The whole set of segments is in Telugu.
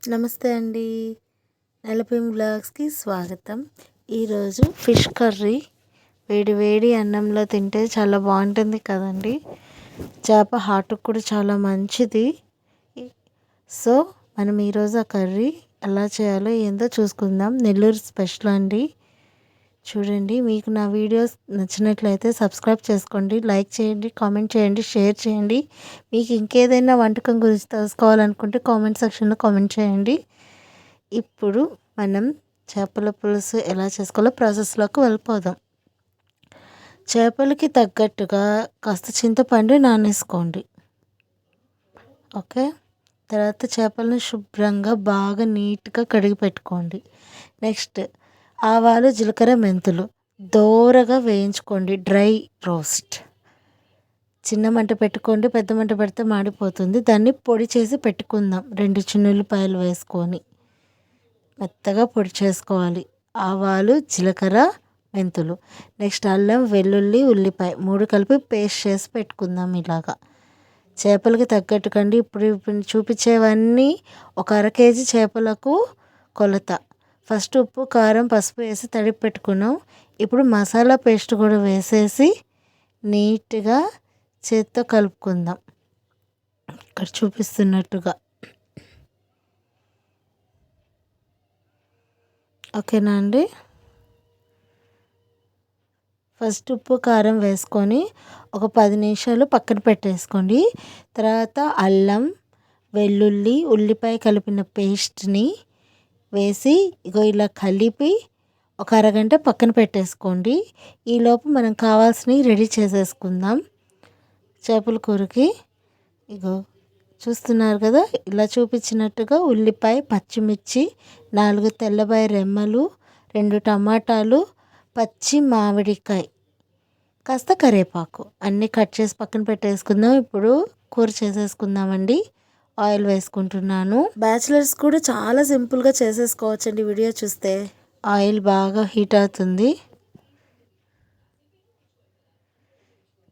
నమస్తే అండి. నెలపింగ్ వ్లాగ్స్‌కి స్వాగతం. ఈరోజు ఫిష్ కర్రీ వేడి వేడి అన్నంలో తింటే చాలా బాగుంటుంది కదండి. చేప హార్ట్‌కి కూడా చాలా మంచిది. సో మనం ఈరోజు ఆ కర్రీ ఎలా చేయాలో ఏందో చూసుకుందాం. నెల్లూరు స్పెషల్ అండి. చూడండి, మీకు నా వీడియోస్ నచ్చినట్లయితే సబ్స్క్రైబ్ చేసుకోండి, లైక్ చేయండి, కామెంట్ చేయండి, షేర్ చేయండి. మీకు ఇంకేదైనా వంటకం గురించి తెలుసుకోవాలనుకుంటే కామెంట్ సెక్షన్లో కామెంట్ చేయండి. ఇప్పుడు మనం చేపల పులుసు ఎలా చేసుకోవాలో ప్రాసెస్లోకి వెళ్ళిపోదాం. చేపలకి తగ్గట్టుగా కాస్త చింతపండు నానేసుకోండి. ఓకే, తర్వాత చేపలను శుభ్రంగా బాగా నీట్గా కడిగి పెట్టుకోండి. నెక్స్ట్ ఆవాలు, జీలకర్ర, మెంతులు దోరగా వేయించుకోండి. Dry roast. చిన్న మంట పెట్టుకోండి, పెద్ద మంట పెడితే మాడిపోతుంది. దాన్ని పొడి చేసి పెట్టుకుందాం. 2 చిన్నుల్లిపాయలు వేసుకొని మెత్తగా పొడి చేసుకోవాలి. ఆవాలు, జీలకర్ర, మెంతులు. నెక్స్ట్ అల్లం, వెల్లుల్లి, ఉల్లిపాయ 3 కలిపి పేస్ట్ చేసి పెట్టుకుందాం. ఇలాగా చేపలకి తగ్గట్టుకండి. ఇప్పుడు చూపించేవన్నీ ఒక అర కేజీ చేపలకు కొలత. ఫస్ట్ ఉప్పు, కారం, పసుపు వేసి తడిపి పెట్టుకున్నాం. ఇప్పుడు మసాలా పేస్ట్ కూడా వేసేసి నీట్గా చేత్తో కలుపుకుందాం. ఇక్కడ చూపిస్తున్నట్టుగా. ఓకేనా అండి. ఫస్ట్ ఉప్పు, కారం వేసుకొని ఒక 10 నిమిషాలు పక్కన పెట్టేసుకోండి. తర్వాత అల్లం, వెల్లుల్లి, ఉల్లిపాయ కలిపిన పేస్ట్ని వేసి ఇలా కలిపి ఒక అరగంట పక్కన పెట్టేసుకోండి. ఈలోపు మనం కావాల్సినవి రెడీ చేసేసుకుందాం. చేపల కూరకి చూస్తున్నారు కదా, ఇలా చూపించినట్టుగా ఉల్లిపాయ, పచ్చిమిర్చి, 4 తెల్లబాయ రెమ్మలు, 2 టమాటాలు, పచ్చి మామిడికాయ, కాస్త కరివేపాకు అన్నీ కట్ చేసి పక్కన పెట్టేసుకుందాం. ఇప్పుడు కూర చేసేసుకుందామండి. ఆయిల్ వేసుకుంటున్నాను. బ్యాచిలర్స్ కూడా చాలా సింపుల్గా చేసేసుకోవచ్చండి వీడియో చూస్తే. ఆయిల్ బాగా హీట్ అవుతుంది.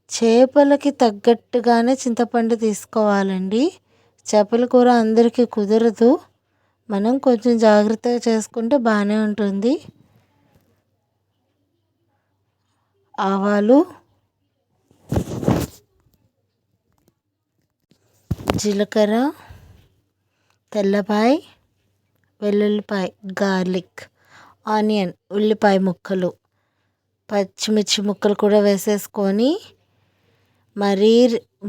చేపలకి తగ్గట్టుగానే చింతపండు తీసుకోవాలండి. చేపల కూర అందరికీ కుదరదు. మనం కొంచెం జాగ్రత్తగా చేసుకుంటే బాగానే ఉంటుంది. ఆవాలు, జీలకర్ర, తెల్లపాయ, వెల్లుల్లిపాయ, గార్లిక్, ఆనియన్, ఉల్లిపాయ ముక్కలు, పచ్చిమిర్చి ముక్కలు కూడా వేసేసుకొని, మరీ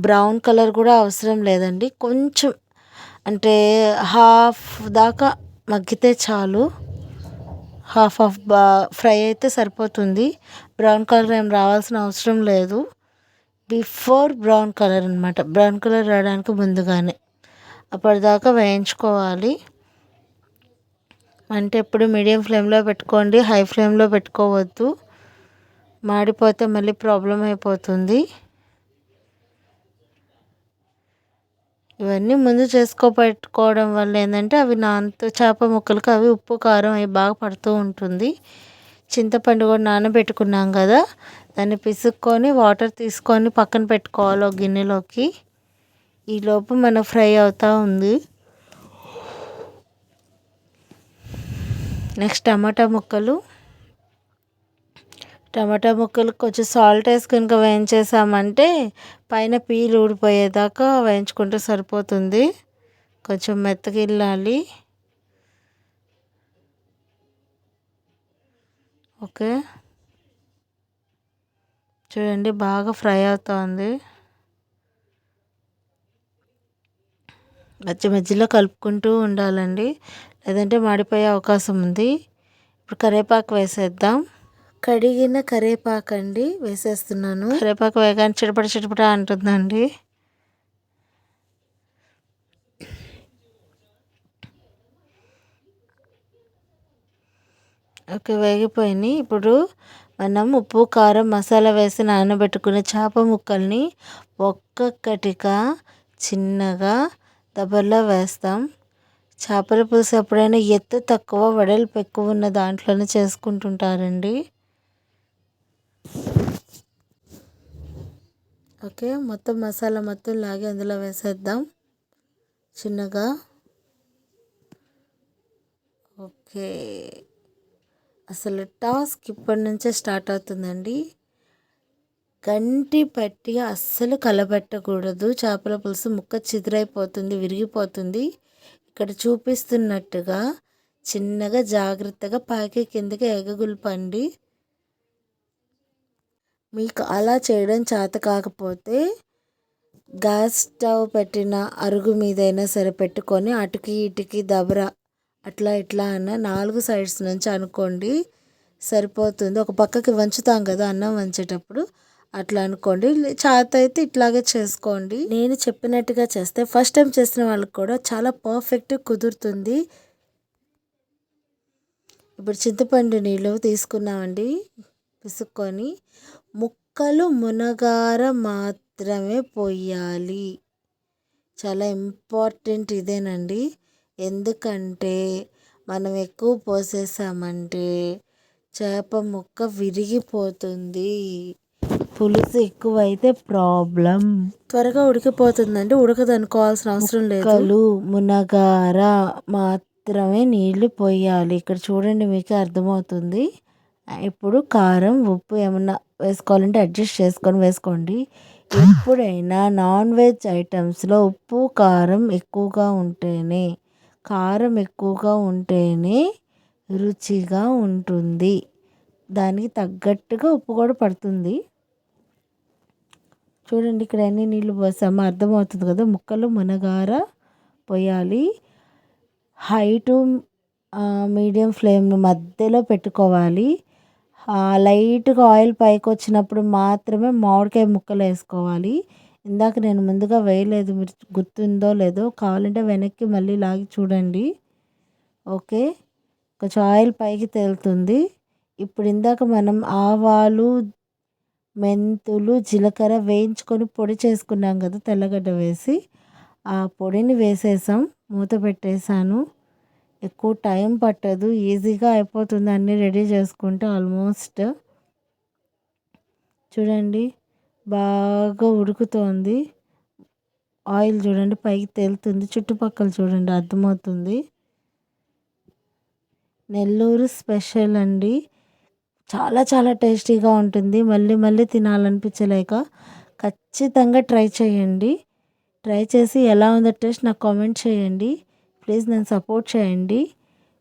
బ్రౌన్ కలర్ కూడా అవసరం లేదండి. కొంచెం అంటే హాఫ్ దాకా మగ్గితే చాలు. హాఫ్ ఫ్రై అయితే సరిపోతుంది. బ్రౌన్ కలర్ ఏం రావాల్సిన అవసరం లేదు. బిఫోర్ బ్రౌన్ కలర్ అనమాట. బ్రౌన్ కలర్ రావడానికి ముందుగానే అప్పటిదాకా వేయించుకోవాలి. అంటే ఎప్పుడు మీడియం ఫ్లేమ్లో పెట్టుకోండి, హై ఫ్లేమ్లో పెట్టుకోవద్దు. మాడిపోతే మళ్ళీ ప్రాబ్లం అయిపోతుంది. ఇవన్నీ ముందు పెట్టుకోవడం వల్ల ఏంటంటే అవి చేప ముక్కలకు అవి ఉప్పు, కారం అవి బాగా పడుతూ ఉంటుంది. చింతపండు కూడా నానబెట్టుకున్నాం కదా, దాన్ని పిసుక్కొని వాటర్ తీసుకొని పక్కన పెట్టుకోవాలి ఒక గిన్నెలోకి. ఈలోపు మన ఫ్రై అవుతూ ఉంది. నెక్స్ట్ టమాటా ముక్కలు కొంచెం సాల్ట్ వేసి కనుక వేయించేసామంటే పైన పీలు ఊడిపోయేదాకా వేయించుకుంటే సరిపోతుంది. కొంచెం మెత్తగా ఇల్లాలి. ఓకే, చూడండి బాగా ఫ్రై అవుతుంది. మధ్యలో కలుపుకుంటూ ఉండాలండి, లేదంటే మాడిపోయే అవకాశం ఉంది. ఇప్పుడు కరివేపాకు వేసేద్దాం. కడిగిన కరివేపాకు అండి వేసేస్తున్నాను. కరివేపాకు వేగానే చిటపట అంటుందండి. ఓకే, వేగిపోయినాయి. ఇప్పుడు మనం ఉప్పు, కారం, మసాలా వేసి నానబెట్టుకునే చేప ముక్కల్ని ఒక్కొక్కటిగా చిన్నగా దబర్లో వేస్తాం. చేపల పులుసు ఎప్పుడైనా ఎత్తు తక్కువ, వెడల్పు ఎక్కువ ఉన్న దాంట్లోనే చేసుకుంటుంటారండి. ఓకే, మొత్తం మసాలా మొత్తం లాగి అందులో వేసేద్దాం చిన్నగా. ఓకే. అసలు టాస్క్ ఇప్పటి నుంచే స్టార్ట్ అవుతుందండి. గంటి పట్టి అస్సలు కలబెట్టకూడదు. చేపల పులుసు ముక్క చిదిరైపోతుంది, విరిగిపోతుంది. ఇక్కడ చూపిస్తున్నట్టుగా చిన్నగా జాగ్రత్తగా పైకి కిందకి ఎగగుల్పండి. మీకు అలా చేయడం చేత కాకపోతే గ్యాస్ స్టవ్ పెట్టిన అరుగు మీదైనా సరే పెట్టుకొని అటుకి ఇటుకి దబర అట్లా ఇట్లా అన్న 4 సైడ్స్ నుంచి అనుకోండి, సరిపోతుంది. ఒక పక్కకి వంచుతాం కదా అన్నం వంచేటప్పుడు, అట్లా అనుకోండి. చేత అయితే ఇట్లాగే చేసుకోండి. నేను చెప్పినట్టుగా చేస్తే ఫస్ట్ టైం చేసిన వాళ్ళకి కూడా చాలా పర్ఫెక్ట్ కుదురుతుంది. ఇప్పుడు చింతపండు నీళ్ళు తీసుకున్నామండి, పిసుక్కొని ముక్కలు మునగార మాత్రమే పోయాలి. చాలా ఇంపార్టెంట్ ఇదేనండి. ఎందుకంటే మనం ఎక్కువ పోసేసామంటే చేప ముక్క విరిగిపోతుంది. పులుసు ఎక్కువైతే ప్రాబ్లం. త్వరగా ఉడికిపోతుందండి, ఉడకదనుకోవాల్సిన అవసరం లేదు. ముక్కలు మునగార మాత్రమే నీళ్లు పోయాలి. ఇక్కడ చూడండి, మీకు అర్థమవుతుంది. ఇప్పుడు కారం ఉప్పు ఏమన్నా వేసుకోవాలంటే అడ్జస్ట్ చేసుకొని వేసుకోండి. ఎప్పుడైనా నాన్ వెజ్ ఐటమ్స్లో ఉప్పు కారం ఎక్కువగా ఉంటేనే, కారం ఎక్కువగా ఉంటేనే రుచిగా ఉంటుంది. దానికి తగ్గట్టుగా ఉప్పు కూడా పడుతుంది. చూడండి, ఇక్కడ ఎన్ని నీళ్ళు పోసామో అర్థమవుతుంది కదా. ముక్కలు మునగార పోయాలి. హై టు మీడియం ఫ్లేమ్ మధ్యలో పెట్టుకోవాలి. లైట్గా ఆయిల్ పైకి వచ్చినప్పుడు మాత్రమే మామిడికాయ ముక్కలు వేసుకోవాలి. ఇందాక నేను ముందుగా వేయలేదు, మీరు గుర్తుందో లేదో, కావాలంటే వెనక్కి మళ్ళీ లాగి చూడండి. ఓకే, కొంచెం ఆయిల్ పైకి తేలుతుంది. ఇప్పుడు ఇందాక మనం ఆవాలు, మెంతులు, జీలకర్ర వేయించుకొని పొడి చేసుకున్నాం కదా తెల్లగడ్డ వేసి, ఆ పొడిని వేసేసాం. మూత పెట్టేశాను. ఎక్కువ టైం పట్టదు, ఈజీగా అయిపోతుంది అన్నీ రెడీ చేసుకుంటే. ఆల్మోస్ట్ చూడండి, బాగా ఉడుకుతోంది. ఆయిల్ చూడండి పైకి తేలుతుంది, చుట్టుపక్కల చూడండి అర్థమవుతుంది. నెల్లూరు స్పెషల్ అండి, చాలా చాలా టేస్టీగా ఉంటుంది. మళ్ళీ మళ్ళీ తినాలనిపించలేక ఖచ్చితంగా ట్రై చేయండి. ట్రై చేసి ఎలా ఉందో టేస్ట్ నాకు కామెంట్ చేయండి. ప్లీజ్ నన్ను సపోర్ట్ చేయండి.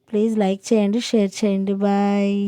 ప్లీజ్ లైక్ చేయండి, షేర్ చేయండి. బాయ్.